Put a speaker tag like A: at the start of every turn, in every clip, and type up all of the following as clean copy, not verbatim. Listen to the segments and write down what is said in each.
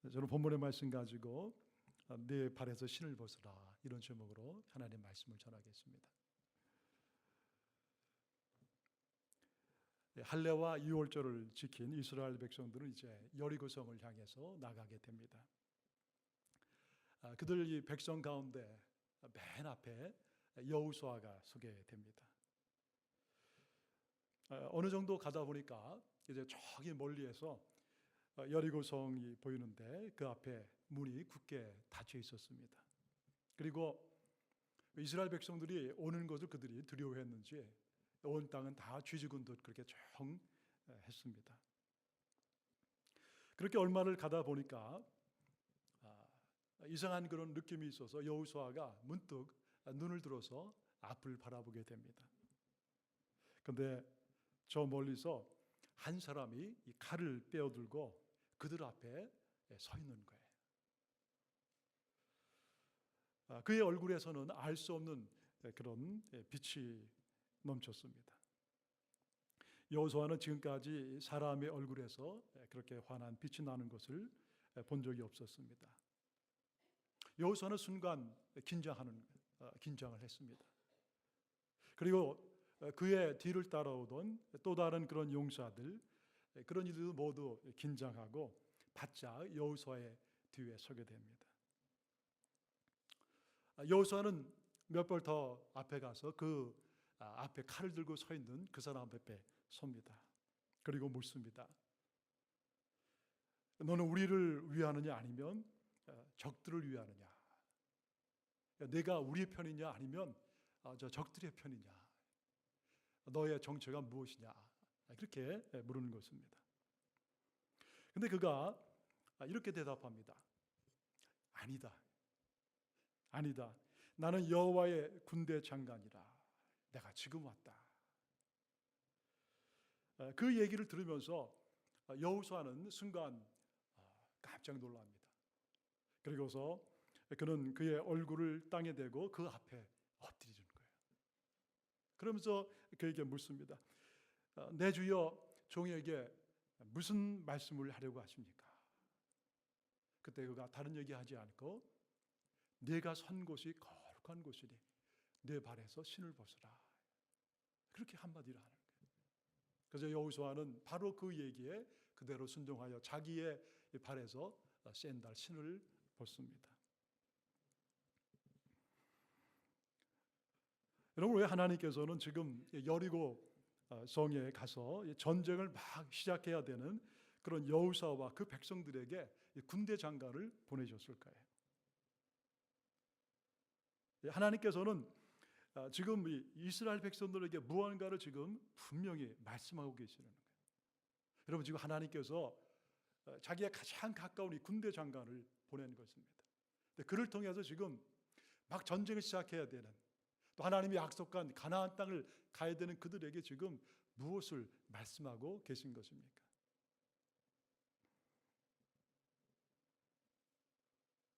A: 저는 본문의 말씀 가지고 내 발에서 신을 벗으라, 이런 제목으로 하나님의 말씀을 전하겠습니다. 할례와 유월절을 지킨 이스라엘 백성들은 이제 여리고성을 향해서 나가게 됩니다. 그들 이 백성 가운데 맨 앞에 여호수아가 서게 됩니다. 어느 정도 가다 보니까 이제 저기 멀리에서 여리고성이 보이는데 그 앞에 문이 굳게 닫혀 있었습니다. 그리고 이스라엘 백성들이 오는 것을 그들이 두려워했는지 온 땅은 다 쥐죽은 듯 그렇게 조용했습니다. 그렇게 얼마를 가다 보니까 이상한 그런 느낌이 있어서 여호수아가 문득 눈을 들어서 앞을 바라보게 됩니다. 그런데 저 멀리서 한 사람이 이 칼을 빼어들고 그들 앞에 서 있는 거예요. 그의 얼굴에서는 알 수 없는 그런 빛이 넘쳤습니다. 여호수아는 지금까지 사람의 얼굴에서 그렇게 환한 빛이 나는 것을 본 적이 없었습니다. 여호수아는 순간 긴장을 했습니다. 그리고 그의 뒤를 따라오던 또 다른 그런 용사들, 그런 이들도 모두 긴장하고 바짝 여호수아의 뒤에 서게 됩니다. 여호수아는 몇 발 더 앞에 가서 그 앞에 칼을 들고 서 있는 그 사람 앞에 섭니다. 그리고 묻습니다. 너는 우리를 위하느냐 아니면 적들을 위하느냐? 내가 우리의 편이냐 아니면 저 적들의 편이냐? 너의 정체가 무엇이냐? 그렇게 물은 것입니다. 근데 그가 이렇게 대답합니다. 아니다. 나는 여호와의 군대 장관이라. 내가 지금 왔다. 그 얘기를 들으면서 여호수아는 순간 깜짝 놀랍니다. 그리고서 그는 그의 얼굴을 땅에 대고 그 앞에 엎드리는 거예요. 그러면서 그에게 묻습니다. 내 주여, 종에게 무슨 말씀을 하려고 하십니까? 그때 그가 다른 얘기하지 않고 내가 선 곳이 거룩한 곳이니 내 발에서 신을 벗으라. 그렇게 한마디를 하는 거예요. 그래서 여호수아는 바로 그 얘기에 그대로 순종하여 자기의 발에서 샌들 신을 벗습니다. 여러분, 왜 하나님께서는 지금 여리고 성에 가서 전쟁을 막 시작해야 되는 그런 여호수아와 그 백성들에게 군대 장관을 보내셨을까요? 하나님께서는 지금 이스라엘 백성들에게 무언가를 지금 분명히 말씀하고 계시는 거예요. 여러분, 지금 하나님께서 자기의 가장 가까운 이 군대 장관을 보낸 것입니다. 그를 통해서 지금 막 전쟁을 시작해야 되는, 또 하나님이 약속한 가나안 땅을 가야 되는 그들에게 지금 무엇을 말씀하고 계신 것입니까?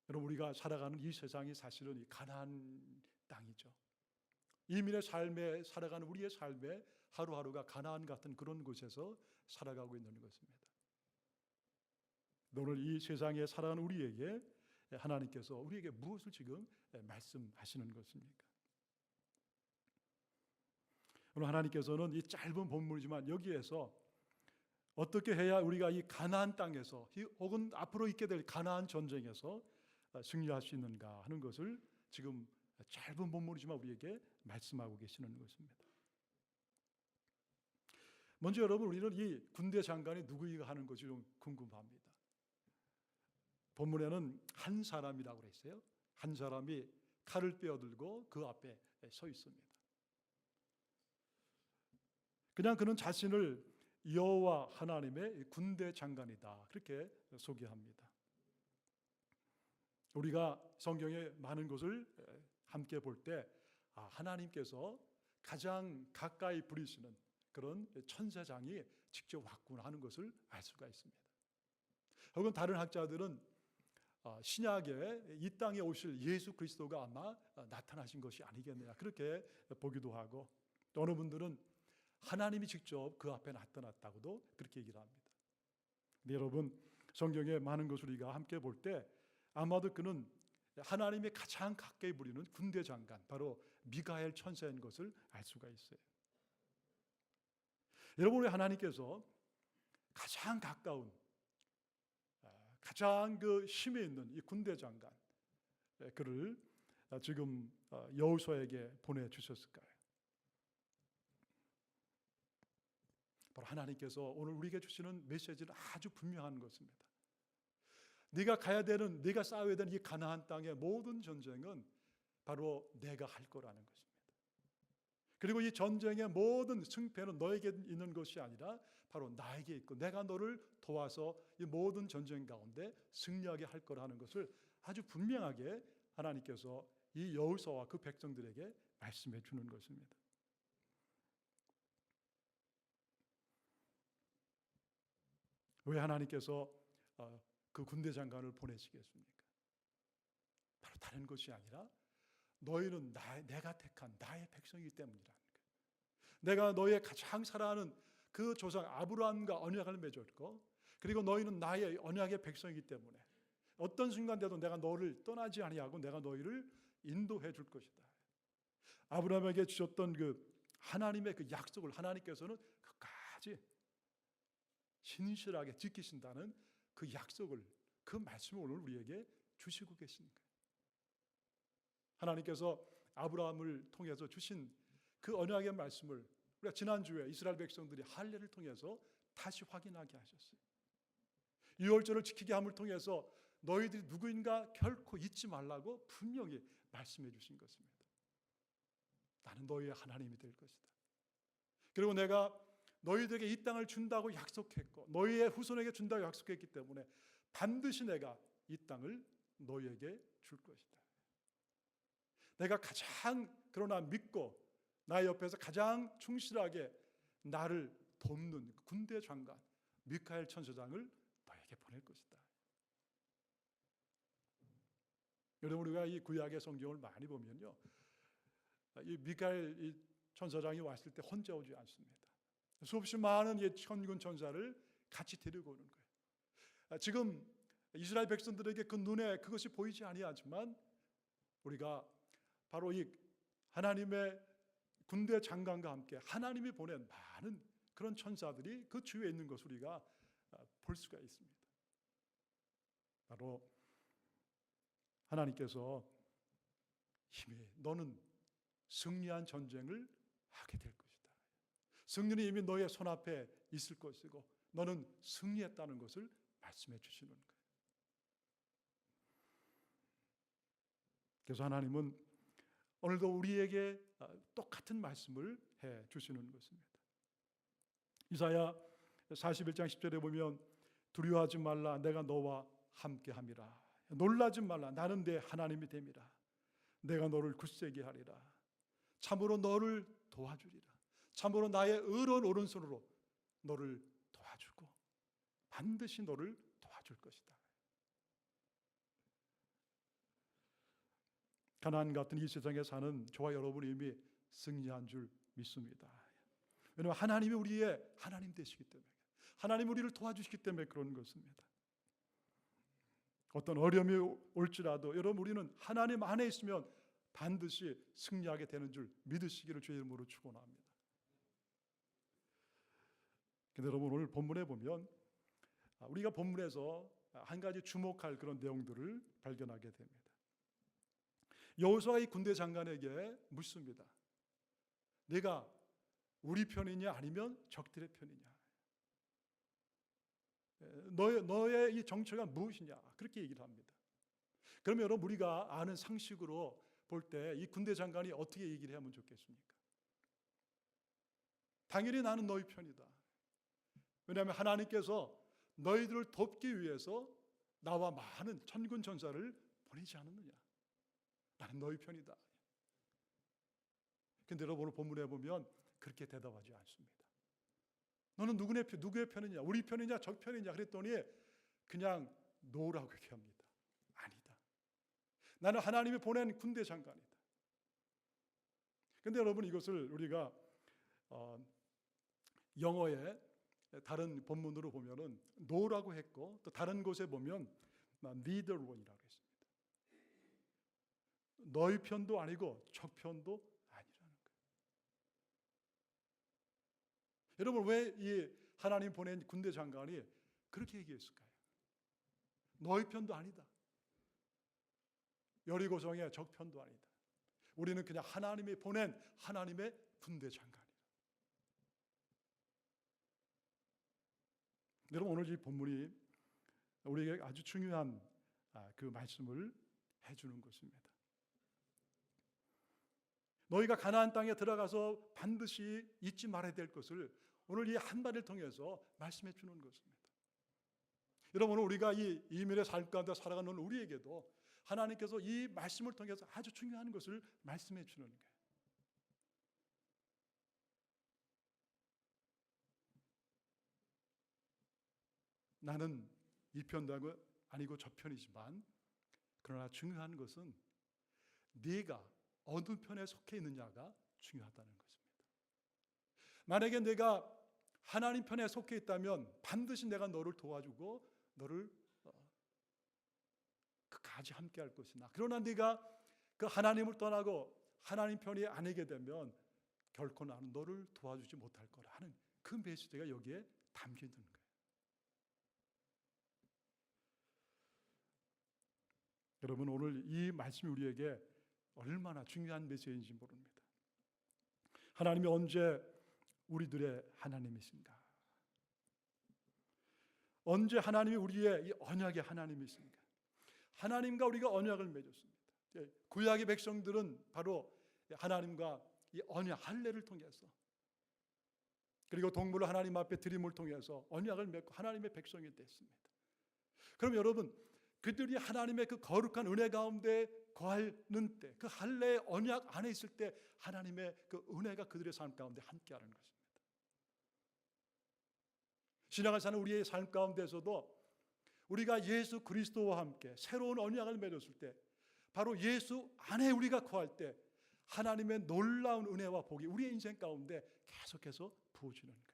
A: 여러분, 우리가 살아가는 이 세상이 사실은 이 가나안 땅이죠. 이민의 삶에 살아가는 우리의 삶에 하루하루가 가나안 같은 그런 곳에서 살아가고 있는 것입니다. 오늘 이 세상에 살아가는 우리에게 하나님께서 우리에게 무엇을 지금 말씀하시는 것입니까? 오늘 하나님께서는 이 짧은 본문이지만 여기에서 어떻게 해야 우리가 이 가나안 땅에서 혹은 앞으로 있게 될 가나안 전쟁에서 승리할 수 있는가 하는 것을 지금 짧은 본문이지만 우리에게 말씀하고 계시는 것입니다. 먼저 여러분, 우리는 이 군대 장관이 누구인가 하는 것이 좀 궁금합니다. 본문에는 한 사람이라고 했어요. 한 사람이 칼을 빼어들고 그 앞에 서 있습니다. 그냥 그는 자신을 여호와 하나님의 군대 장관이다, 그렇게 소개합니다. 우리가 성경의 많은 것을 함께 볼 때 하나님께서 가장 가까이 부리시는 그런 천사장이 직접 왔구나 하는 것을 알 수가 있습니다. 혹은 다른 학자들은 신약에 이 땅에 오실 예수 그리스도가 아마 나타나신 것이 아니겠느냐, 그렇게 보기도 하고, 또 어느 분들은 하나님이 직접 그 앞에 나타났다고도 그렇게 얘기를 합니다. 근데 여러분, 성경의 많은 것을 우리가 함께 볼 때 아마도 그는 하나님이 가장 가까이 부리는 군대 장관, 바로 미가엘 천사인 것을 알 수가 있어요. 여러분, 우리 하나님께서 가장 가까운, 가장 그 힘이 있는 이 군대 장관, 그를 지금 여호수아에게 보내주셨을까요? 바로 하나님께서 오늘 우리에게 주시는 메시지는 아주 분명한 것입니다. 네가 가야 되는, 네가 싸워야 되는 이 가나안 땅의 모든 전쟁은 바로 내가 할 거라는 것입니다. 그리고 이 전쟁의 모든 승패는 너에게 있는 것이 아니라 바로 나에게 있고 내가 너를 도와서 이 모든 전쟁 가운데 승리하게 할 거라는 것을 아주 분명하게 하나님께서 이 여호수아와 그 백성들에게 말씀해 주는 것입니다. 왜 하나님께서 그 군대 장관을 보내시겠습니까? 바로 다른 것이 아니라 너희는 내가 택한 나의 백성이기 때문이라는 거예요. 내가 너의 가장 사랑하는 그 조상 아브라함과 언약을 맺었고, 그리고 너희는 나의 언약의 백성이기 때문에 어떤 순간에도 내가 너를 떠나지 아니하고 내가 너희를 인도해 줄 것이다. 아브라함에게 주셨던 그 하나님의 그 약속을 하나님께서는 끝까지 신실하게 지키신다는 그 약속을, 그 말씀을 오늘 우리에게 주시고 계신 거예요. 하나님께서 아브라함을 통해서 주신 그 언약의 말씀을 우리가 지난주에 이스라엘 백성들이 할례를 통해서 다시 확인하게 하셨어요. 유월절을 지키게 함을 통해서 너희들이 누구인가 결코 잊지 말라고 분명히 말씀해 주신 것입니다. 나는 너희의 하나님이 될 것이다. 그리고 내가 너희들에게 이 땅을 준다고 약속했고 너희의 후손에게 준다고 약속했기 때문에 반드시 내가 이 땅을 너희에게 줄 것이다. 내가 가장 그러나 믿고 나의 옆에서 가장 충실하게 나를 돕는 군대 장관 미카엘 천사장을 너에게 보낼 것이다. 여러분, 우리가 이 구약의 성경을 많이 보면요, 이 미카엘 이 천사장이 왔을 때 혼자 오지 않습니다. 수없이 많은 이 천군 천사를 같이 데리고 오는 거예요. 지금 이스라엘 백성들에게 그 눈에 그것이 보이지 아니하지만 우리가 바로 이 하나님의 군대 장관과 함께 하나님이 보낸 많은 그런 천사들이 그 주위에 있는 것을 우리가 볼 수가 있습니다. 바로 하나님께서 힘이 너는 승리한 전쟁을 하게 될 것이다. 승리는 이미 너의 손앞에 있을 것이고 너는 승리했다는 것을 말씀해 주시는 거예요. 그래서 하나님은 오늘도 우리에게 똑같은 말씀을 해 주시는 것입니다. 이사야 41장 10절에 보면 두려워하지 말라 내가 너와 함께함이라. 놀라지 말라 나는 내 하나님이 됨이라. 내가 너를 굳세게 하리라. 참으로 너를 도와주리라. 참으로 나의 의로운 오른손으로 너를 도와주고 반드시 너를 도와줄 것이다. 가나안 같은 이 세상에 사는 저와 여러분이 이미 승리한 줄 믿습니다. 왜냐하면 하나님이 우리의 하나님 되시기 때문에, 하나님이 우리를 도와주시기 때문에 그런 것입니다. 어떤 어려움이 올지라도 여러분 우리는 하나님 안에 있으면 반드시 승리하게 되는 줄 믿으시기를 주의 이름으로 축원합니다. 근데 여러분 오늘 본문에 보면 우리가 본문에서 한 가지 주목할 그런 내용들을 발견하게 됩니다. 여호수아가 이 군대 장관에게 묻습니다. 네가 우리 편이냐 아니면 적들의 편이냐? 너의 이 정체가 무엇이냐? 그렇게 얘기를 합니다. 그러면 여러분 우리가 아는 상식으로 볼 때 이 군대 장관이 어떻게 얘기를 하면 좋겠습니까? 당연히 나는 너희 편이다. 왜냐하면 하나님께서 너희들을 돕기 위해서 나와 많은 천군 천사를 보내지 않았느냐? 나는 너희 편이다. 그런데 여러분 오늘 본문에 보면 그렇게 대답하지 않습니다. 너는 누구의 편이냐? 우리 편이냐? 적 편이냐? 그랬더니 그냥 노라고 얘기합니다. 아니다. 나는 하나님이 보낸 군대 장관이다. 그런데 여러분 이것을 우리가 영어의 다른 본문으로 보면은 no라고 했고 또 다른 곳에 보면 neither one이라고 했습니다. 너희 편도 아니고 적 편도 아니라는 거예요. 여러분 왜 이 하나님 보낸 군대 장관이 그렇게 얘기했을까요? 너희 편도 아니다. 여리고성의 적 편도 아니다. 우리는 그냥 하나님이 보낸 하나님의 군대 장관이다. 여러분 오늘 이 본문이 우리에게 아주 중요한 그 말씀을 해주는 것입니다. 너희가 가나안 땅에 들어가서 반드시 잊지 말아야 될 것을 오늘 이 한마디를 통해서 말씀해 주는 것입니다. 여러분 우리가 이 이민의 삶 가운데 살아가는 우리에게도 하나님께서 이 말씀을 통해서 아주 중요한 것을 말씀해 주는 거예요. 나는 이 편도 아니고 저 편이지만 그러나 중요한 것은 네가 어느 편에 속해 있느냐가 중요하다는 것입니다. 만약에 내가 하나님 편에 속해 있다면 반드시 내가 너를 도와주고 너를 끝까지 함께 할 것이나 그러나 네가 그 하나님을 떠나고 하나님 편이 아니게 되면 결코 나는 너를 도와주지 못할 거라 하는 그 메시지가 여기에 담겨 있는 거예요. 여러분 오늘 이 말씀이 우리에게 얼마나 중요한 메시지인지 모릅니다. 하나님이 언제 우리들의 하나님이신가? 언제 하나님이 우리의 이 언약의 하나님이신가? 하나님과 우리가 언약을 맺었습니다. 구약의 백성들은 바로 하나님과 이 언약 할례를 통해서 그리고 동물을 하나님 앞에 드림을 통해서 언약을 맺고 하나님의 백성이 됐습니다. 그럼 여러분 그들이 하나님의 그 거룩한 은혜 가운데 거하는 때 그 할례의 언약 안에 있을 때 하나님의 그 은혜가 그들의 삶 가운데 함께하는 것입니다. 신앙을 사는 우리의 삶 가운데서도 우리가 예수 그리스도와 함께 새로운 언약을 맺었을 때 바로 예수 안에 우리가 거할 때 하나님의 놀라운 은혜와 복이 우리의 인생 가운데 계속해서 부어지는 거예요.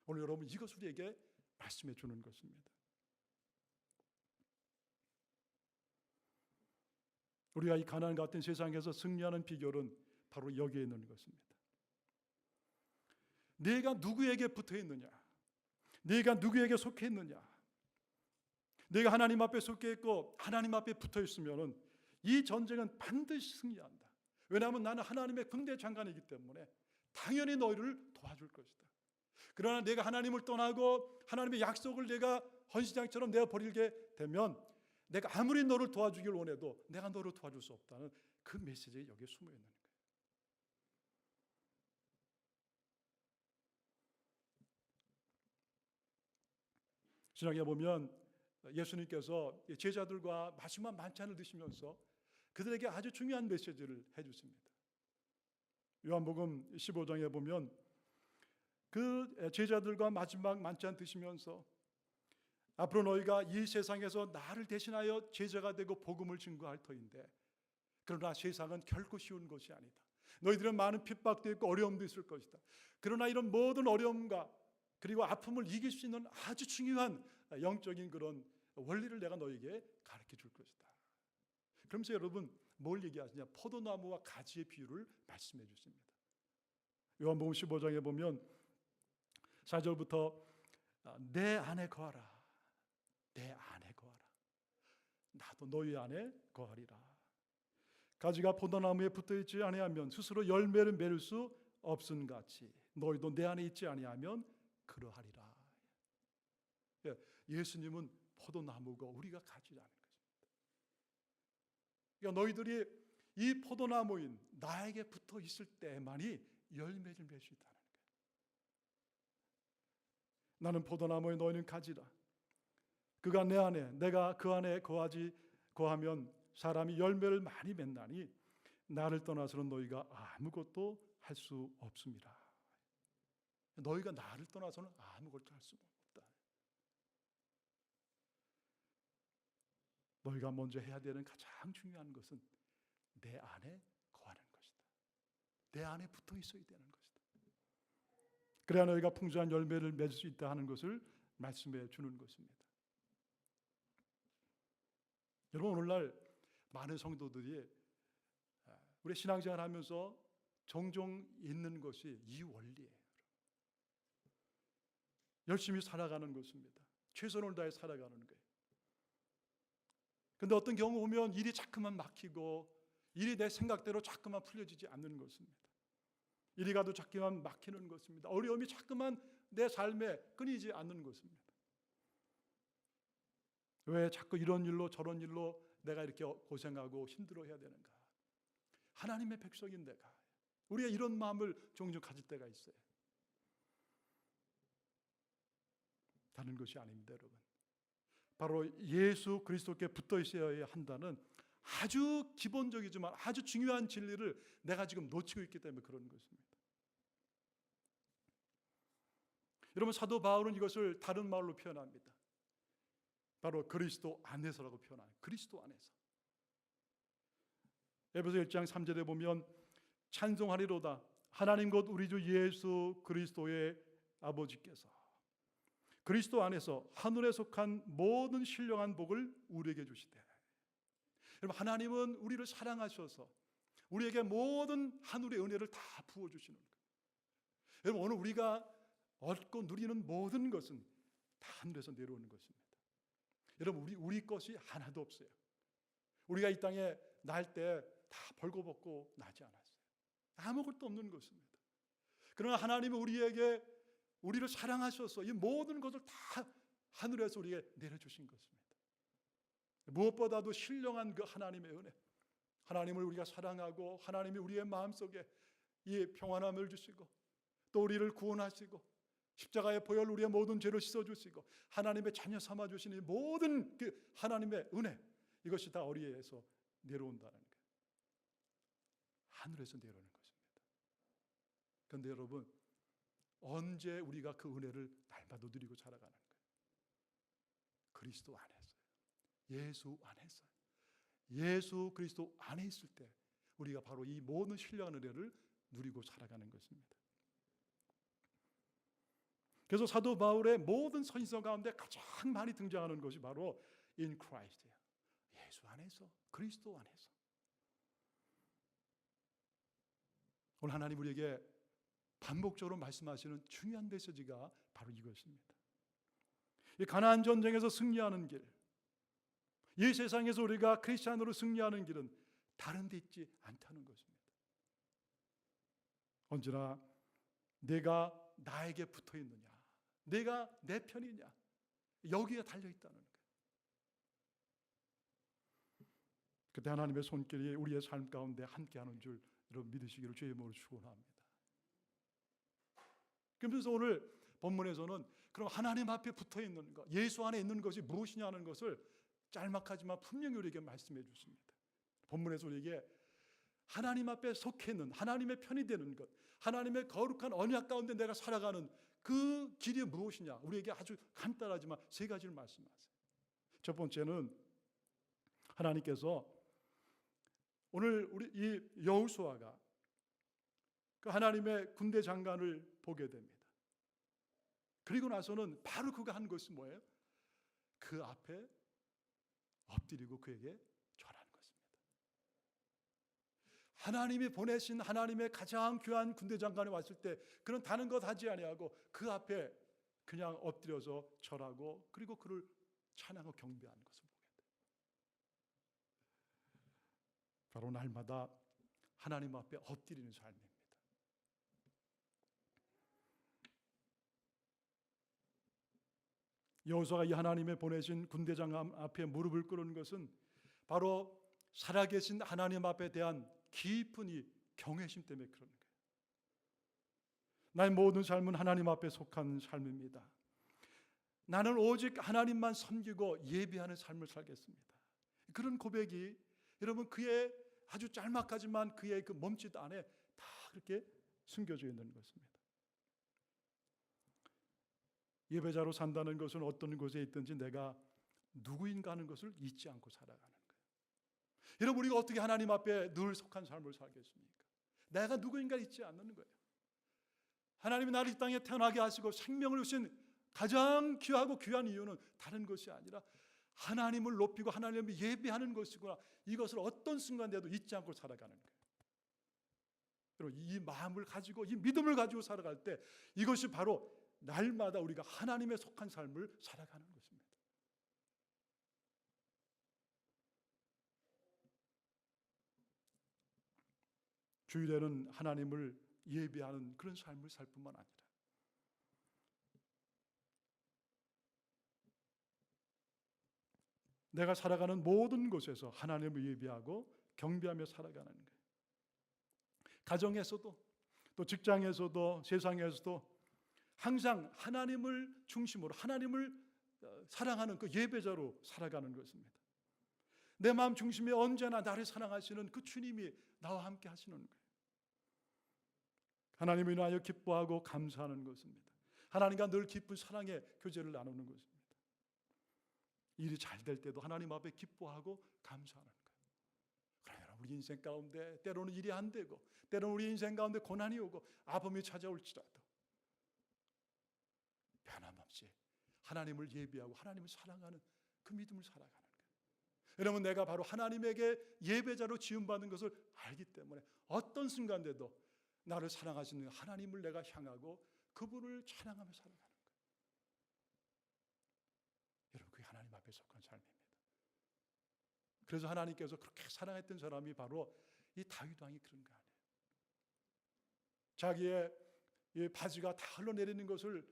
A: 오늘 여러분 이것을 우리에게 말씀해 주는 것입니다. 우리가 이 가나안 같은 세상에서 승리하는 비결은 바로 여기에 있는 것입니다. 내가 누구에게 붙어 있느냐, 내가 누구에게 속해 있느냐, 내가 하나님 앞에 속해 있고 하나님 앞에 붙어 있으면 이 전쟁은 반드시 승리한다. 왜냐하면 나는 하나님의 군대 장관이기 때문에 당연히 너희를 도와줄 것이다. 그러나 내가 하나님을 떠나고 하나님의 약속을 내가 헌신장처럼 내가 버리게 되면 내가 아무리 너를 도와주길 원해도 내가 너를 도와줄 수 없다는 그 메시지가 여기에 숨어 있는 거예요. 신약에 보면 예수님께서 제자들과 마지막 만찬을 드시면서 그들에게 아주 중요한 메시지를 해주십니다. 요한복음 15장에 보면 그 제자들과 마지막 만찬 드시면서 앞으로 너희가 이 세상에서 나를 대신하여 제자가 되고 복음을 증거할 터인데 그러나 세상은 결코 쉬운 것이 아니다. 너희들은 많은 핍박도 있고 어려움도 있을 것이다. 그러나 이런 모든 어려움과 그리고 아픔을 이길 수 있는 아주 중요한 영적인 그런 원리를 내가 너에게 가르쳐 줄 것이다. 그러면서 여러분 뭘 얘기하시냐? 포도나무와 가지의 비유를 말씀해 주십니다. 요한복음 15장에 보면 4절부터 내 안에 거하라. 내 안에 거하라. 나도 너희 안에 거하리라. 가지가 포도나무에 붙어있지 아니하면 스스로 열매를 맺을 수 없음같이 너희도 내 안에 있지 아니하면 그러하리라. 예수님은 포도나무고 우리가 가지라는 것입니다. 그러니까 너희들이 이 포도나무인 나에게 붙어 있을 때만이 열매를 맺을 수 있다는 거예요. 나는 포도나무에 너희는 가지라. 그가 내 안에 내가 그 안에 거하면 사람이 열매를 많이 맺나니 나를 떠나서는 너희가 아무것도 할 수 없습니다. 너희가 나를 떠나서는 아무것도 할 수 없다. 너희가 먼저 해야 되는 가장 중요한 것은 내 안에 거하는 것이다. 내 안에 붙어 있어야 되는 것이다. 그래야 너희가 풍성한 열매를 맺을 수 있다 하는 것을 말씀해 주는 것입니다. 여러분, 오늘날 많은 성도들이 우리 신앙생활 하면서 종종 있는 것이 이 원리예요. 열심히 살아가는 것입니다. 최선을 다해 살아가는 거예요. 그런데 어떤 경우 보면 일이 자꾸만 막히고 일이 내 생각대로 자꾸만 풀려지지 않는 것입니다. 이리 가도 자꾸만 막히는 것입니다. 어려움이 자꾸만 내 삶에 끊이지 않는 것입니다. 왜 자꾸 이런 일로 저런 일로 내가 이렇게 고생하고 힘들어해야 되는가? 하나님의 백성인 내가 우리가 이런 마음을 종종 가질 때가 있어요. 다른 것이 아닙니다, 여러분. 바로 예수 그리스도께 붙어 있어야 한다는 아주 기본적이지만 아주 중요한 진리를 내가 지금 놓치고 있기 때문에 그런 것입니다. 여러분, 사도 바울은 이것을 다른 말로 표현합니다. 바로 그리스도 안에서라고 표현합니다. 그리스도 안에서. 에베소 1장 3절에 보면 찬송하리로다 하나님 곧 우리 주 예수 그리스도의 아버지께서 그리스도 안에서 하늘에 속한 모든 신령한 복을 우리에게 주시되. 여러분, 하나님은 우리를 사랑하셔서 우리에게 모든 하늘의 은혜를 다 부어주시는 거예요. 여러분, 오늘 우리가 얻고 누리는 모든 것은 다 하늘에서 내려오는 것입니다. 여러분, 우리 것이 하나도 없어요. 우리가 이 땅에 날 때 다 벌거벗고 나지 않았어요. 아무것도 없는 것입니다. 그러나 하나님은 우리를 사랑하셔서 이 모든 것을 다 하늘에서 우리에게 내려주신 것입니다. 무엇보다도 신령한 그 하나님의 은혜, 하나님을 우리가 사랑하고 하나님이 우리의 마음속에 이 평안함을 주시고 또 우리를 구원하시고 십자가의 보혈로 우리의 모든 죄를 씻어주시고 하나님의 자녀 삼아주신 이 모든 그 하나님의 은혜, 이것이 다 어리에서 내려온다는 거예요. 하늘에서 내려오는 것입니다. 그런데 여러분, 언제 우리가 그 은혜를 날마다 누리고 살아가는 거예요? 그리스도 안에서요. 예수 안에서. 예수 그리스도 안에 있을 때 우리가 바로 이 모든 신령한 은혜를 누리고 살아가는 것입니다. 그래서 사도 바울의 모든 서신서 가운데 가장 많이 등장하는 것이 바로 in Christ예요. 예수 안에서, 그리스도 안에서. 오늘 하나님 우리에게 반복적으로 말씀하시는 중요한 메시지가 바로 이것입니다. 이 가나안 전쟁에서 승리하는 길, 이 세상에서 우리가 크리스찬으로 승리하는 길은 다른 데 있지 않다는 것입니다. 언제나 내가 나에게 붙어 있느냐, 내가 내 편이냐, 여기에 달려 있다는 거예요. 그때 하나님의 손길이 우리의 삶 가운데 함께하는 줄 여러분 믿으시기를 주의 이름으로 축원합니다. 그러면서 오늘 본문에서는 그럼 하나님 앞에 붙어 있는 것, 예수 안에 있는 것이 무엇이냐는 것을 짤막하지만 분명히 우리에게 말씀해 주십니다. 본문에서 우리에게 하나님 앞에 속해 있는, 하나님의 편이 되는 것, 하나님의 거룩한 언약 가운데 내가 살아가는 그 길이 무엇이냐, 우리에게 아주 간단하지만 세 가지를 말씀하세요. 첫 번째는 하나님께서 오늘 우리 이 여호수아가 그 하나님의 군대 장관을 보게 됩니다. 그리고 나서는 바로 그가 한 것이 뭐예요? 그 앞에 엎드리고 그에게 절하는 것입니다. 하나님이 보내신 하나님의 가장 귀한 군대 장관이 왔을 때 그는 다른 것 하지 아니하고 그 앞에 그냥 엎드려서 절하고 그리고 그를 찬양하고 경배하는 것을 보게 돼요. 바로 날마다 하나님 앞에 엎드리는 삶입니다. 여호수아가 이 하나님의 보내신 군대장 앞에 무릎을 꿇은 것은 바로 살아계신 하나님 앞에 대한 깊은 이 경외심 때문에 그러는 거예요. 나의 모든 삶은 하나님 앞에 속한 삶입니다. 나는 오직 하나님만 섬기고 예배하는 삶을 살겠습니다. 그런 고백이 여러분 그의 아주 짤막하지만 그의 그 몸짓 안에 다 그렇게 숨겨져 있는 것입니다. 예배자로 산다는 것은 어떤 곳에 있든지 내가 누구인가 하는 것을 잊지 않고 살아가는 거예요. 여러분 우리가 어떻게 하나님 앞에 늘 속한 삶을 살겠습니까? 내가 누구인가 잊지 않는 거예요. 하나님이 나를 이 땅에 태어나게 하시고 생명을 주신 가장 귀하고 귀한 이유는 다른 것이 아니라 하나님을 높이고 하나님을 예배하는 것이구나. 이것을 어떤 순간에도 잊지 않고 살아가는 거예요. 여러분, 이 마음을 가지고 이 믿음을 가지고 살아갈 때 이것이 바로 날마다 우리가 하나님에 속한 삶을 살아가는 것입니다. 주일에는 하나님을 예배하는 그런 삶을 살 뿐만 아니라 내가 살아가는 모든 곳에서 하나님을 예배하고 경배하며 살아가는 거예요. 가정에서도 또 직장에서도 세상에서도 항상 하나님을 중심으로 하나님을 사랑하는 그 예배자로 살아가는 것입니다. 내 마음 중심에 언제나 나를 사랑하시는 그 주님이 나와 함께 하시는 거예요. 하나님을 인하여 기뻐하고 감사하는 것입니다. 하나님과 늘 깊은 사랑의 교제를 나누는 것입니다. 일이 잘 될 때도 하나님 앞에 기뻐하고 감사하는 거예요. 그러나 우리 인생 가운데 때로는 일이 안 되고 때로는 우리 인생 가운데 고난이 오고 아픔이 찾아올지라도 변함없이 하나님을 예배하고 하나님을 사랑하는 그 믿음을 살아가는 거예요. 왜냐하면 내가 바로 하나님에게 예배자로 지음받은 것을 알기 때문에 어떤 순간에도 나를 사랑하시는 하나님을 내가 향하고 그분을 찬양하며 살아가는 거예요. 여러분, 그게 하나님 앞에 속한 삶입니다. 그래서 하나님께서 그렇게 사랑했던 사람이 바로 이 다윗 왕이 그런 거 아니에요. 자기의 이 바지가 다 흘러내리는 것을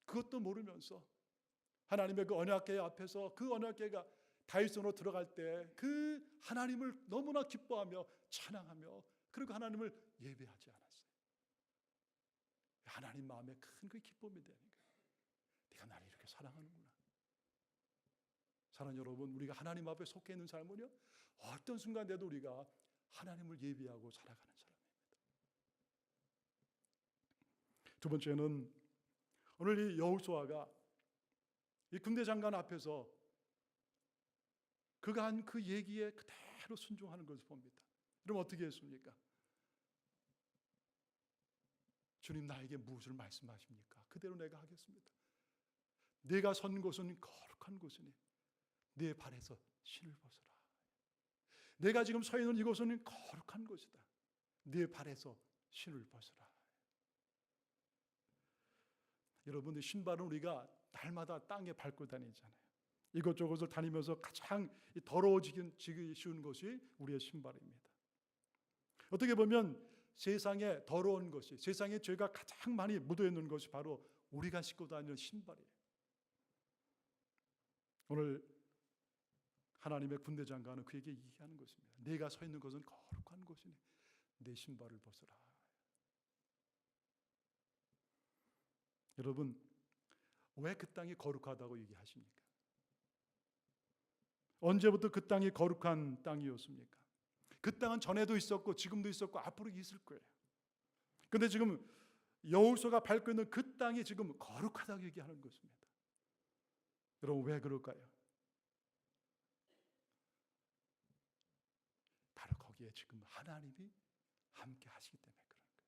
A: 그것도 모르면서 하나님의 그 언약궤 앞에서 그 언약궤가 다윗성으로 들어갈 때 그 하나님을 너무나 기뻐하며 찬양하며 그리고 하나님을 예배하지 않았어요. 하나님 마음에 큰 그 기쁨이 되는 거예요. 네가 나를 이렇게 사랑하는구나. 사랑하는 여러분, 우리가 하나님 앞에 속해 있는 삶은요, 어떤 순간에도 우리가 하나님을 예배하고 살아가는 사람입니다. 두 번째는 오늘 이 여호수아가 이 군대 장관 앞에서 그가 한 그 얘기에 그대로 순종하는 것을 봅니다. 그럼 어떻게 했습니까? 주님, 나에게 무엇을 말씀하십니까? 그대로 내가 하겠습니다. 내가 선 곳은 거룩한 곳이니 내 발에서 신을 벗어라. 내가 지금 서 있는 이곳은 거룩한 곳이다. 내 발에서 신을 벗어라. 여러분, 신발은 우리가 날마다 땅에 밟고 다니잖아요. 이것저것을 다니면서 가장 더러워지기 쉬운 것이 우리의 신발입니다. 어떻게 보면 세상에 더러운 것이, 세상에 죄가 가장 많이 묻어있는 것이 바로 우리가 신고 다니는 신발이에요. 오늘 하나님의 군대 장관은 그에게 얘기하는 것입니다. 내가 서 있는 것은 거룩한 곳이니 내 신발을 벗어라. 여러분, 왜 그 땅이 거룩하다고 얘기하십니까? 언제부터 그 땅이 거룩한 땅이었습니까? 그 땅은 전에도 있었고 지금도 있었고 앞으로 있을 거예요. 그런데 지금 여호수아가 밟고 있는 그 땅이 지금 거룩하다고 얘기하는 것입니다. 여러분, 왜 그럴까요? 바로 거기에 지금 하나님이 함께 하시기 때문에 그런 거예요.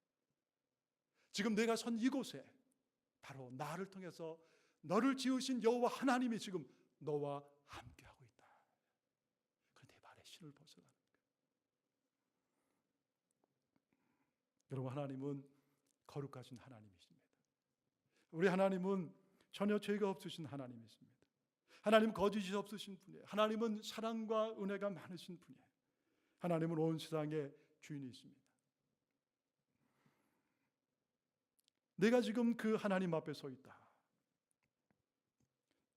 A: 지금 내가 선 이곳에 바로 나를 통해서 너를 지으신 여호와 하나님이 지금 너와 함께하고 있다. 그런데 내 발에 신을 벗어라는 거예요. 여러분, 하나님은 거룩하신 하나님이십니다. 우리 하나님은 전혀 죄가 없으신 하나님이십니다. 하나님 거짓이 없으신 분이에요. 하나님은 사랑과 은혜가 많으신 분이에요. 하나님은 온 세상의 주인이십니다. 내가 지금 그 하나님 앞에 서 있다.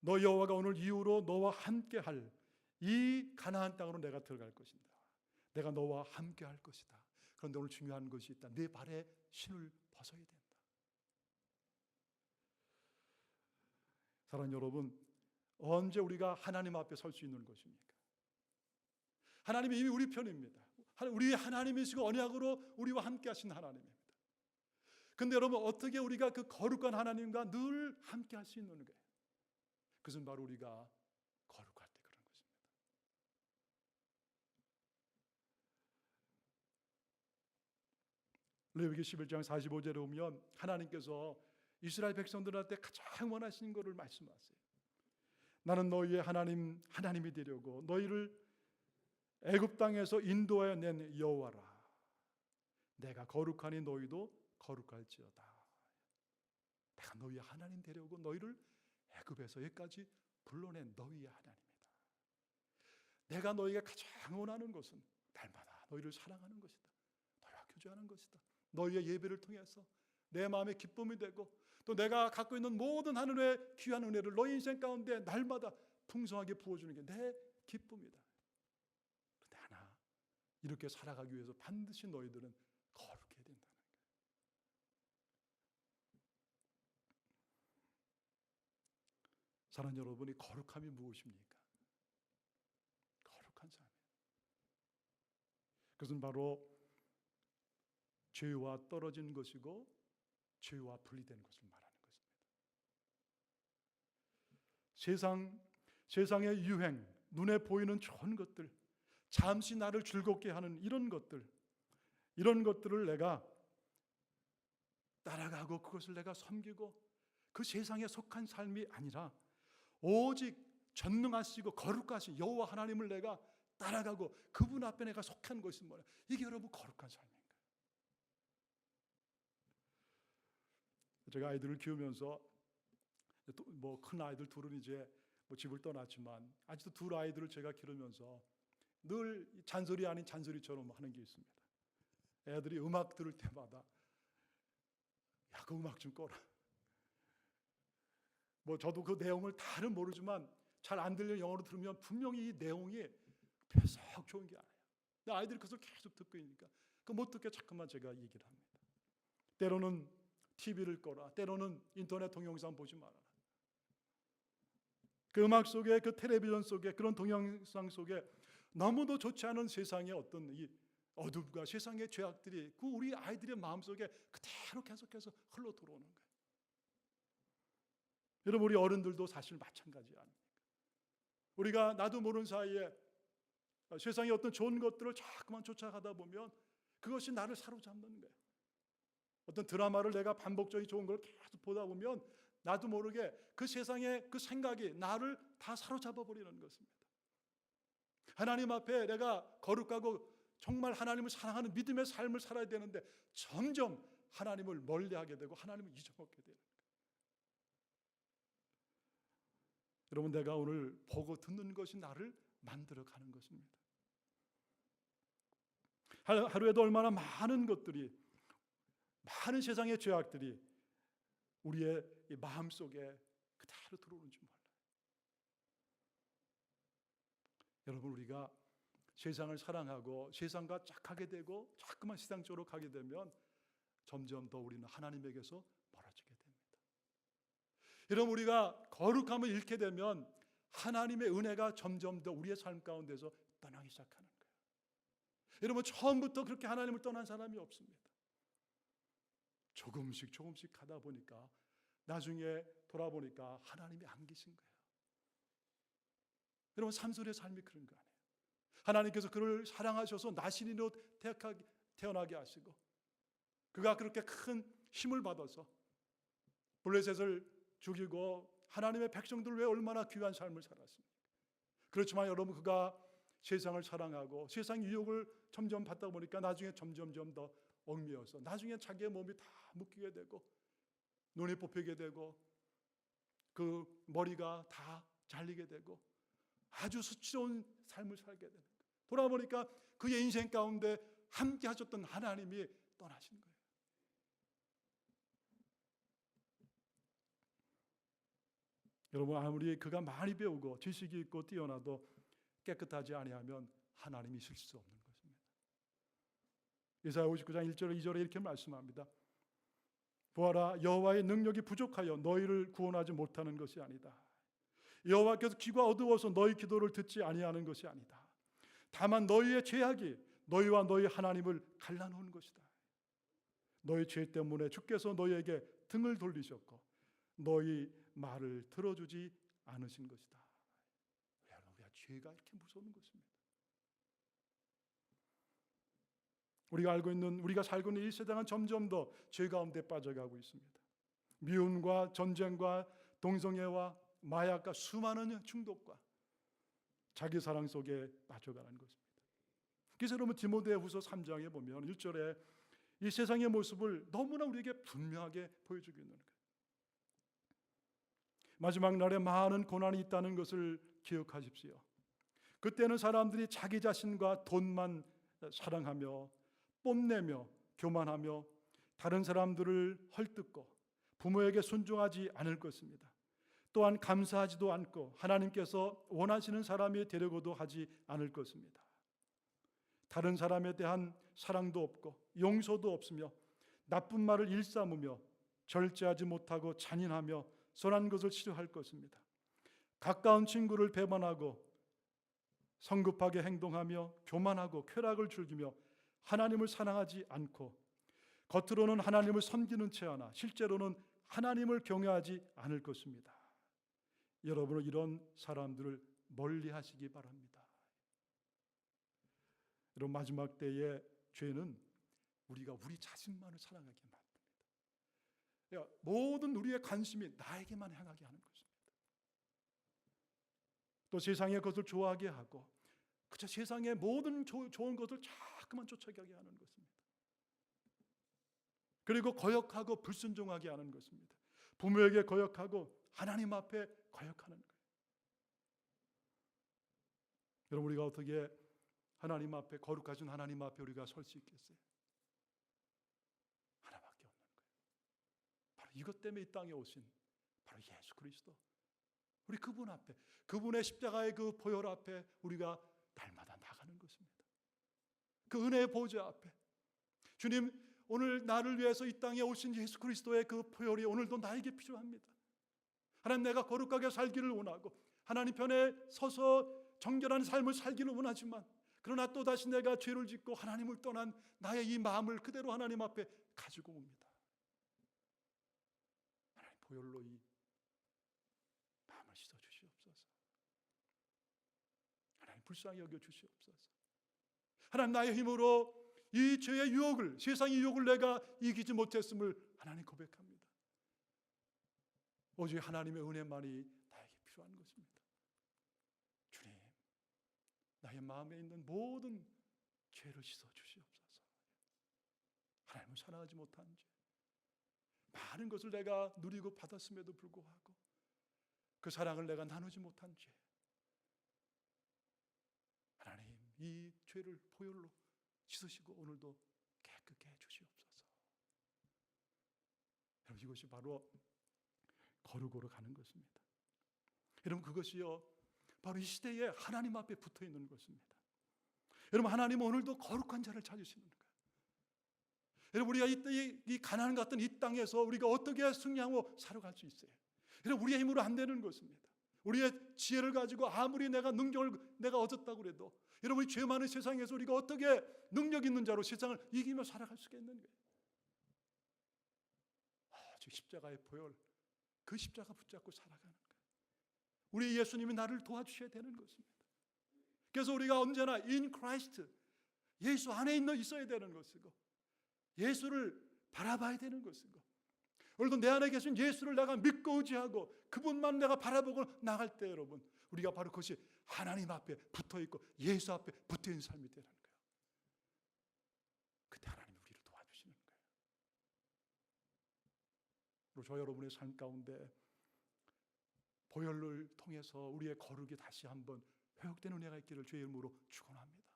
A: 너 여호와가 오늘 이후로 너와 함께할 이 가나안 땅으로 내가 들어갈 것이다. 내가 너와 함께할 것이다. 그런데 오늘 중요한 것이 있다. 내 발에 신을 벗어야 된다. 사랑하는 여러분, 언제 우리가 하나님 앞에 설 수 있는 것입니까? 하나님이 이미 우리 편입니다. 우리 하나님이시고 언약으로 우리와 함께 하신 하나님입니다. 그런데 여러분, 어떻게 우리가 그 거룩한 하나님과 늘 함께 할 수 있는 거예요? 그것은 바로 우리가 거룩할 때 그런 것입니다. 레위기 11장 45절에 보면 하나님께서 이스라엘 백성들한테 가장 원하시는 것을 말씀하세요. 나는 너희의 하나님이 되려고 너희를 애굽 땅에서 인도하여 낸 여호와라. 내가 거룩하니 너희도 거룩할지어다. 내가 너희의 하나님 되려고 너희를 애굽에서 여기까지 불러낸 너희의 하나님이다. 내가 너희가 가장 원하는 것은 날마다 너희를 사랑하는 것이다. 너희와 교제하는 것이다. 너희의 예배를 통해서 내 마음의 기쁨이 되고 또 내가 갖고 있는 모든 하늘의 귀한 은혜를 너희 인생 가운데 날마다 풍성하게 부어주는 게 내 기쁨이다. 그런데 하나, 이렇게 살아가기 위해서 반드시 너희들은 거룩해야 된다는 거예요. 사랑하는 여러분이 거룩함이 무엇입니까? 거룩한 삶이에요. 그것은 바로 죄와 떨어진 것이고 죄와 분리된 것을 말하는 것입니다. 세상의 유행, 눈에 보이는 좋은 것들, 잠시 나를 즐겁게 하는 이런 것들을 내가 따라가고 그것을 내가 섬기고 그 세상에 속한 삶이 아니라 오직 전능하시고 거룩하신 여호와 하나님을 내가 따라가고 그분 앞에 내가 속한 것이 뭐냐? 이게 여러분 거룩한 삶입니다. 제가 아이들을 키우면서 큰 아이들 둘은 이제 집을 떠났지만 아직도 둘 아이들을 제가 기르면서 늘 잔소리 아닌 잔소리처럼 하는 게 있습니다. 애들이 음악 들을 때마다 야, 그 음악 좀 꺼라. 저도 그 내용을 다는 모르지만 잘 안 들리는 영어로 들으면 분명히 이 내용이 별썩 좋은 게 아니에요. 근데 아이들이 그것을 계속 듣고 있으니까 그 못 듣게 자꾸만 제가 얘기를 합니다. 때로는 TV를 꺼라. 때로는 인터넷 동영상 보지 말아라. 그 음악 속에, 그 텔레비전 속에, 그런 동영상 속에 너무도 좋지 않은 세상의 어떤 이 어둠과 세상의 죄악들이 그 우리 아이들의 마음속에 그대로 계속해서 흘러 들어오는 거예요. 여러분, 우리 어른들도 사실 마찬가지 아닙니까? 우리가 나도 모르는 사이에 세상의 어떤 좋은 것들을 자꾸만 쫓아가다 보면 그것이 나를 사로잡는 거예요. 어떤 드라마를 내가 반복적인 좋은 걸 계속 보다 보면 나도 모르게 그 세상의 그 생각이 나를 다 사로잡아 버리는 것입니다. 하나님 앞에 내가 거룩하고 정말 하나님을 사랑하는 믿음의 삶을 살아야 되는데 점점 하나님을 멀리하게 되고 하나님을 잊어먹게 되는 거예요. 여러분, 내가 오늘 보고 듣는 것이 나를 만들어가는 것입니다. 하루에도 얼마나 많은 것들이, 많은 세상의 죄악들이 우리의 이 마음속에 그대로 들어오는지 몰라요. 여러분, 우리가 세상을 사랑하고 세상과 짝하게 되고 자꾸만 세상적으로 가게 되면 점점 더 우리는 하나님에게서 멀어지게 됩니다. 여러분, 우리가 거룩함을 잃게 되면 하나님의 은혜가 점점 더 우리의 삶 가운데서 떠나기 시작하는 거예요. 여러분, 처음부터 그렇게 하나님을 떠난 사람이 없습니다. 조금씩 가다 보니까 나중에 돌아보니까 하나님이 안 계신 거예요. 여러분, 삼손의 삶이 그런 거 아니에요. 하나님께서 그를 사랑하셔서 나신인으로 태어나게 하시고 그가 그렇게 큰 힘을 받아서 블레셋을 죽이고 하나님의 백성들을 위해 얼마나 귀한 삶을 살았습니까? 그렇지만 여러분, 그가 세상을 사랑하고 세상 유혹을 점점 받다 보니까 나중에 점점 더 얽매여서 나중에 자기의 몸이 다 묶이게 되고 눈이 뽑히게 되고 그 머리가 다 잘리게 되고 아주 수치로운 삶을 살게 되는 거예요. 돌아보니까 그의 인생 가운데 함께 하셨던 하나님이 떠나신 거예요. 여러분, 아무리 그가 많이 배우고 지식이 있고 뛰어나도 깨끗하지 아니하면 하나님이 있을 수 없는 것입니다. 이사야 59장 1절 2절에 이렇게 말씀합니다. 보아라, 여호와의 능력이 부족하여 너희를 구원하지 못하는 것이 아니다. 여호와께서 귀가 어두워서 너희 기도를 듣지 아니하는 것이 아니다. 다만 너희의 죄악이 너희와 너희 하나님을 갈라놓은 것이다. 너희 죄 때문에 주께서 너희에게 등을 돌리셨고 너희 말을 들어주지 않으신 것이다. 우리가 죄가 이렇게 무서운 것입니다. 우리가 살고 있는 이 세상은 점점 더 죄 가운데 빠져가고 있습니다. 미움과 전쟁과 동성애와 마약과 수많은 중독과 자기 사랑 속에 빠져가는 것입니다. 그래서 여러분 디모데후서 3장에 보면 1절에 이 세상의 모습을 너무나 우리에게 분명하게 보여주고 있는 거예요. 마지막 날에 많은 고난이 있다는 것을 기억하십시오. 그때는 사람들이 자기 자신과 돈만 사랑하며 뽐내며 교만하며 다른 사람들을 헐뜯고 부모에게 순종하지 않을 것입니다. 또한 감사하지도 않고 하나님께서 원하시는 사람이 되려고도 하지 않을 것입니다. 다른 사람에 대한 사랑도 없고 용서도 없으며 나쁜 말을 일삼으며 절제하지 못하고 잔인하며 선한 것을 싫어할 것입니다. 가까운 친구를 배반하고 성급하게 행동하며 교만하고 쾌락을 즐기며 하나님을 사랑하지 않고 겉으로는 하나님을 섬기는 체하나 실제로는 하나님을 경외하지 않을 것입니다. 여러분은 이런 사람들을 멀리하시기 바랍니다. 여러분 마지막 때의 죄는 우리가 우리 자신만을 사랑하게 만듭니다. 모든 우리의 관심이 나에게만 향하게 하는 것입니다. 또 세상의 것을 좋아하게 하고 그저 세상의 모든 좋은 것을 자꾸만 쫓아가게 하는 것입니다. 그리고 거역하고 불순종하게 하는 것입니다. 부모에게 거역하고 하나님 앞에 거역하는 거예요. 여러분 우리가 어떻게 하나님 앞에 거룩하신 하나님 앞에 우리가 설 수 있겠어요? 하나밖에 없는 거예요. 바로 이것 때문에 이 땅에 오신 바로 예수 그리스도. 우리 그분 앞에 그분의 십자가의 그 보혈 앞에 우리가 날마다 나가는 것입니다. 그 은혜의 보좌 앞에 주님 오늘 나를 위해서 이 땅에 오신 예수 그리스도의 그 보혈이 오늘도 나에게 필요합니다. 하나님 내가 거룩하게 살기를 원하고 하나님 편에 서서 정결한 삶을 살기를 원하지만 그러나 또다시 내가 죄를 짓고 하나님을 떠난 나의 이 마음을 그대로 하나님 앞에 가지고 옵니다. 하나님 보혈로 이 마음을 씻어주시옵소서. 하나님 불쌍히 여겨주시옵소서. 하나님 나의 힘으로 이 죄의 유혹을 세상의 유혹을 내가 이기지 못했음을 하나님 고백합니다. 오직 하나님의 은혜만이 나에게 필요한 것입니다. 주님 나의 마음에 있는 모든 죄를 씻어주시옵소서. 하나님을 사랑하지 못한 죄 많은 것을 내가 누리고 받았음에도 불구하고 그 사랑을 내가 나누지 못한 죄 하나님 이 죄를 보혈로 씻으시고 오늘도 깨끗게 해주시옵소서. 여러분 이것이 바로 거룩으로 가는 것입니다. 여러분 그것이요 바로 이 시대에 하나님 앞에 붙어 있는 것입니다. 여러분 하나님은 오늘도 거룩한 자를 찾으시는 거예요. 여러분 우리가 이 가나안 같은 이 땅에서 우리가 어떻게 승리하고 살아갈 수 있어요? 여러분 우리의 힘으로 안 되는 것입니다. 우리의 지혜를 가지고 아무리 내가 능력을 내가 얻었다고 해도 여러분 죄 많은 세상에서 우리가 어떻게 능력 있는 자로 세상을 이기며 살아갈 수가 있는 거예요? 저 십자가의 보혈 그 십자가 붙잡고 살아가는 거예요. 우리 예수님이 나를 도와주셔야 되는 것입니다. 그래서 우리가 언제나 in Christ 예수 안에 있어야 되는 것이고 예수를 바라봐야 되는 것이고 오늘도 내 안에 계신 예수를 내가 믿고 의지하고 그분만 내가 바라보고 나갈 때 여러분 우리가 바로 그것이 하나님 앞에 붙어있고 예수 앞에 붙어있는 삶이 되는 거예요. 그때 하나님이 우리를 도와주시는 거예요. 그리고 저 여러분의 삶 가운데 보혈을 통해서 우리의 거룩이 다시 한번 회복되는 은혜가 있기를 주의 이름으로 축원합니다.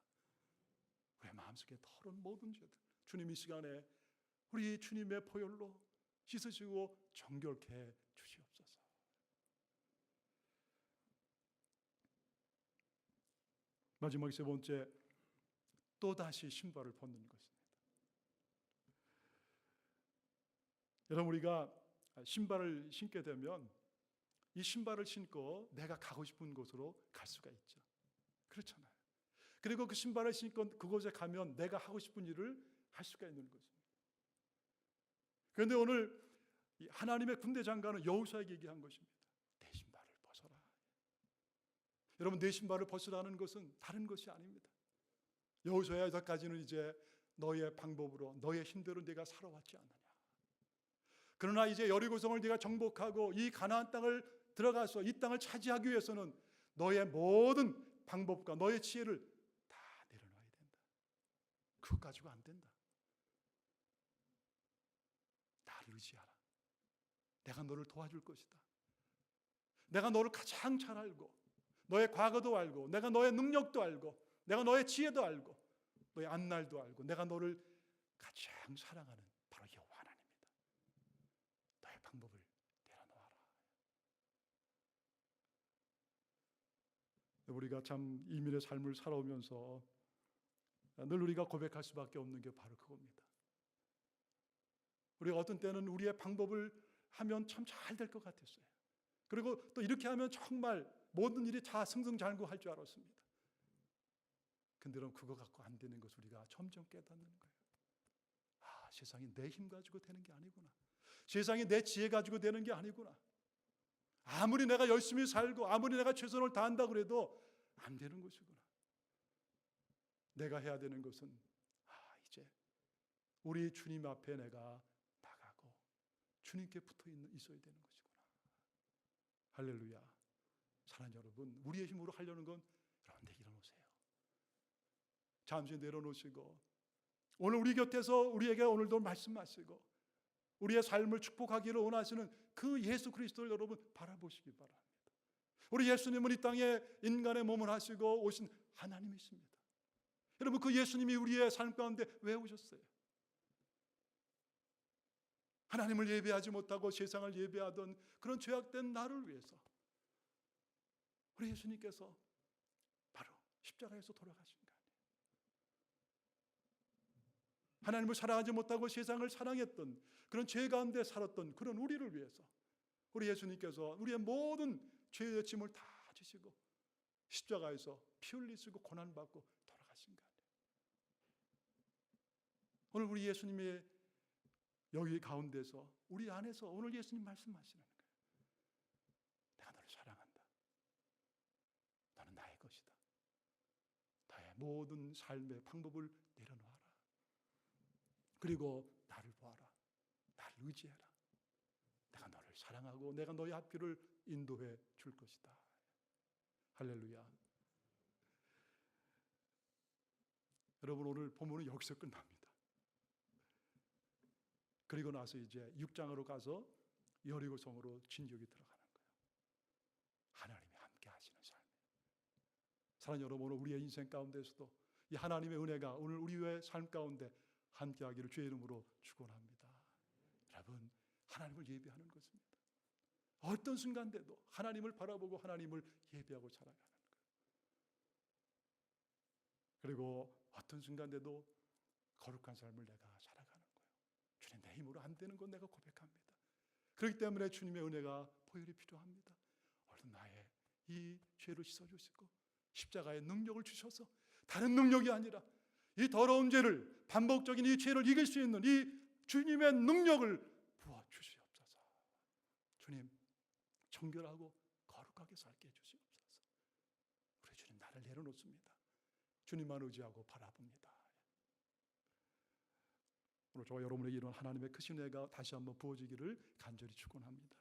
A: 우리의 마음속에 더러운 모든 죄들 주님 이 시간에 우리 주님의 보혈로 씻으시고 정결케 해 주시옵소서. 마지막 세 번째 또다시 신발을 벗는 것입니다. 여러분 우리가 신발을 신게 되면 이 신발을 신고 내가 가고 싶은 곳으로 갈 수가 있죠. 그렇잖아요. 그리고 그 신발을 신고 그곳에 가면 내가 하고 싶은 일을 할 수가 있는 것입니다. 그런데 오늘 하나님의 군대 장관은 여호수아에게 얘기한 것입니다. 내 신발을 벗어라. 여러분 내 신발을 벗으라는 것은 다른 것이 아닙니다. 여호수아에서까지는 이제 너의 방법으로 너의 힘대로 네가 살아왔지 않느냐. 그러나 이제 여리고성을 네가 정복하고 이 가나안 땅을 들어가서 이 땅을 차지하기 위해서는 너의 모든 방법과 너의 지혜를 다 내려놔야 된다. 그것 가지고 안 된다. 나를 의지하라. 내가 너를 도와줄 것이다. 내가 너를 가장 잘 알고 너의 과거도 알고 내가 너의 능력도 알고 내가 너의 지혜도 알고 너의 앞날도 알고 내가 너를 가장 사랑하는 바로 여호와 하나님이다. 너의 방법을 내려놓아라. 우리가 참 이민의 삶을 살아오면서 늘 우리가 고백할 수밖에 없는 게 바로 그겁니다. 우리가 어떤 때는 우리의 방법을 하면 참 잘 될 것 같았어요. 그리고 또 이렇게 하면 정말 모든 일이 다 승승장구할 줄 알았습니다. 근데 그럼 그거 갖고 안 되는 것을 우리가 점점 깨닫는 거예요. 아, 세상이 내 힘 가지고 되는 게 아니구나. 세상이 내 지혜 가지고 되는 게 아니구나. 아무리 내가 열심히 살고 아무리 내가 최선을 다한다고 해도 안 되는 것이구나. 내가 해야 되는 것은 이제 우리 주님 앞에 내가 나가고 주님께 붙어 있어야 되는 것이구나. 할렐루야. 사랑하는 여러분, 우리의 힘으로 하려는 건 여러분 내려놓으세요. 잠시 내려놓으시고 오늘 우리 곁에서 우리에게 오늘도 말씀하시고 우리의 삶을 축복하기를 원하시는 그 예수 그리스도를 여러분 바라보시기 바랍니다. 우리 예수님은 이 땅에 인간의 몸을 하시고 오신 하나님이십니다. 여러분, 그 예수님이 우리의 삶 가운데 왜 오셨어요? 하나님을 예배하지 못하고 세상을 예배하던 그런 죄악된 나를 위해서 우리 예수님께서 바로 십자가에서 돌아가신 거 아니에요. 하나님을 사랑하지 못하고 세상을 사랑했던 그런 죄 가운데 살았던 그런 우리를 위해서 우리 예수님께서 우리의 모든 죄의 짐을 다 지시고 십자가에서 피 흘리시고 고난받고 돌아가신 거 아니에요. 오늘 우리 예수님의 여기 가운데서 우리 안에서 오늘 예수님 말씀하시는 거예요. 내가 너를 사랑한다. 너는 나의 것이다. 나의 모든 삶의 방법을 내려놓아라. 그리고 나를 보아라. 나를 의지해라. 내가 너를 사랑하고 내가 너의 앞길을 인도해 줄 것이다. 할렐루야. 여러분, 오늘 본문은 여기서 끝납니다. 그리고 나서 이제 6장으로 가서 여리고성으로 진격이 들어가는 거예요. 하나님이 함께 하시는 삶이에요. 사랑하는 여러분, 오늘 우리의 인생 가운데서도 이 하나님의 은혜가 오늘 우리의 삶 가운데 함께 하기를 주의 이름으로 축원합니다. 여러분, 하나님을 예배하는 것입니다. 어떤 순간대도 하나님을 바라보고 하나님을 예배하고 살아가는 거예요. 그리고 어떤 순간대도 거룩한 삶을 내가 살아가는 거예요. 주님, 내 힘으로 안 되는 건 내가 고백합니다. 그렇기 때문에 주님의 은혜가 보혈이 필요합니다. 오늘 나의 이 죄를 씻어주시고 십자가의 능력을 주셔서 다른 능력이 아니라 이 더러운 죄를, 반복적인 이 죄를 이길 수 있는 이 주님의 능력을 부어주시옵소서. 주님, 정결하고 거룩하게 살게 해주시옵소서. 우리 주님, 나를 내려놓습니다. 주님만 의지하고 바라봅니다. 오늘 저와 여러분에게 이런 하나님의 크신 은혜가 다시 한번 부어지기를 간절히 축원합니다.